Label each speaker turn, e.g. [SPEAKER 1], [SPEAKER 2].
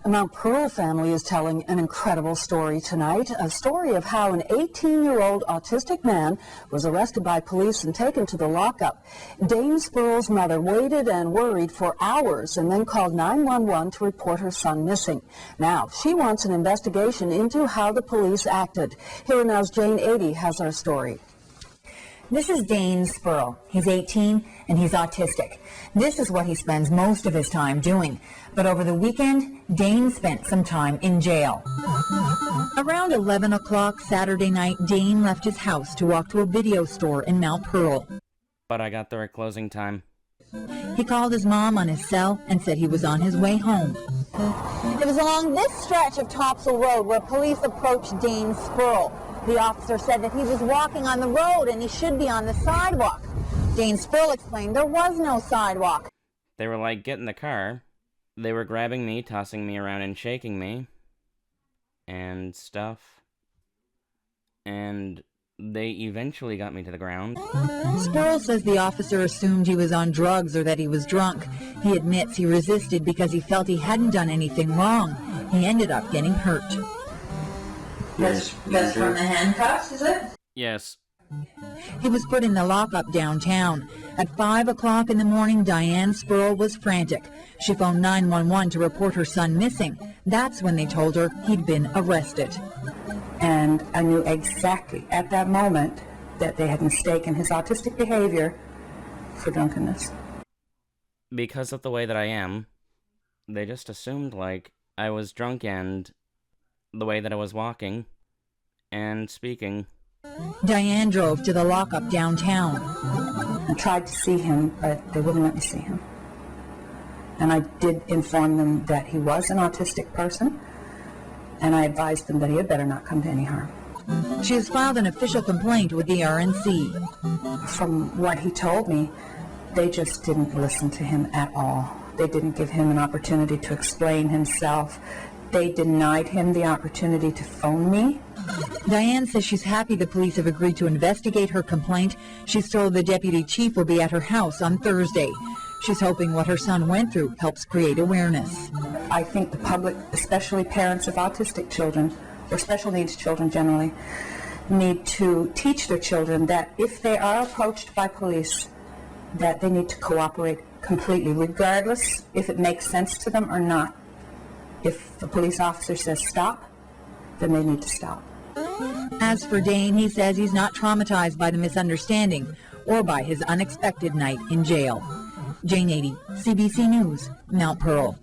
[SPEAKER 1] The Mount Pearl family is telling an incredible story tonight, a story of how an 18-year-old autistic man was arrested by police and taken to the lockup. Dane Spurrell's mother waited and worried for hours and then called 911 to report her son missing. Now, she wants an investigation into how the police acted. Here Now's Jane 80 has our story.
[SPEAKER 2] This is Dane Spurrell. He's 18 and he's autistic. This is what he spends most of his time doing. But over the weekend, Dane spent some time in jail. Around 11 o'clock Saturday night, Dane left his house to walk to a video store in Mount Pearl.
[SPEAKER 3] But I got there at closing time.
[SPEAKER 2] He called his mom on his cell and said he was on his way home. It was along this stretch of Topsail Road where police approached Dane Spurrell. The officer said that he was walking on the road and he should be on the sidewalk. Dane Spurrell explained there was no sidewalk.
[SPEAKER 3] They were like, get in the car. They were grabbing me, tossing me around and shaking me. And stuff. And they eventually got me to the ground.
[SPEAKER 2] Spurrell says the officer assumed he was on drugs or that he was drunk. He admits he resisted because he felt he hadn't done anything wrong. He ended up getting hurt.
[SPEAKER 4] That's from the handcuffs, is it?
[SPEAKER 3] Yes.
[SPEAKER 2] He was put in the lockup downtown. At 5 o'clock in the morning, Diane Spurrell was frantic. She phoned 911 to report her son missing. That's when they told her he'd been arrested.
[SPEAKER 5] And I knew exactly at that moment that they had mistaken his autistic behavior for drunkenness.
[SPEAKER 3] Because of the way that I am, they just assumed, like, I was drunk and the way that I was walking and speaking.
[SPEAKER 2] Diane drove to the lockup downtown.
[SPEAKER 5] I tried to see him, but they wouldn't let me see him. And I did inform them that he was an autistic person, and I advised them that he had better not come to any harm.
[SPEAKER 2] She has filed an official complaint with the RNC.
[SPEAKER 5] From what he told me, they just didn't listen to him at all. They didn't give him an opportunity to explain himself. They denied him the opportunity to phone me.
[SPEAKER 2] Diane says she's happy the police have agreed to investigate her complaint. She's told the deputy chief will be at her house on Thursday. She's hoping what her son went through helps create awareness.
[SPEAKER 5] I think the public, especially parents of autistic children, or special needs children generally, need to teach their children that if they are approached by police, that they need to cooperate completely, regardless if it makes sense to them or not. If the police officer says stop, then they need to stop.
[SPEAKER 2] As for Dane, he says he's not traumatized by the misunderstanding or by his unexpected night in jail. Jane 80, CBC News, Mount Pearl.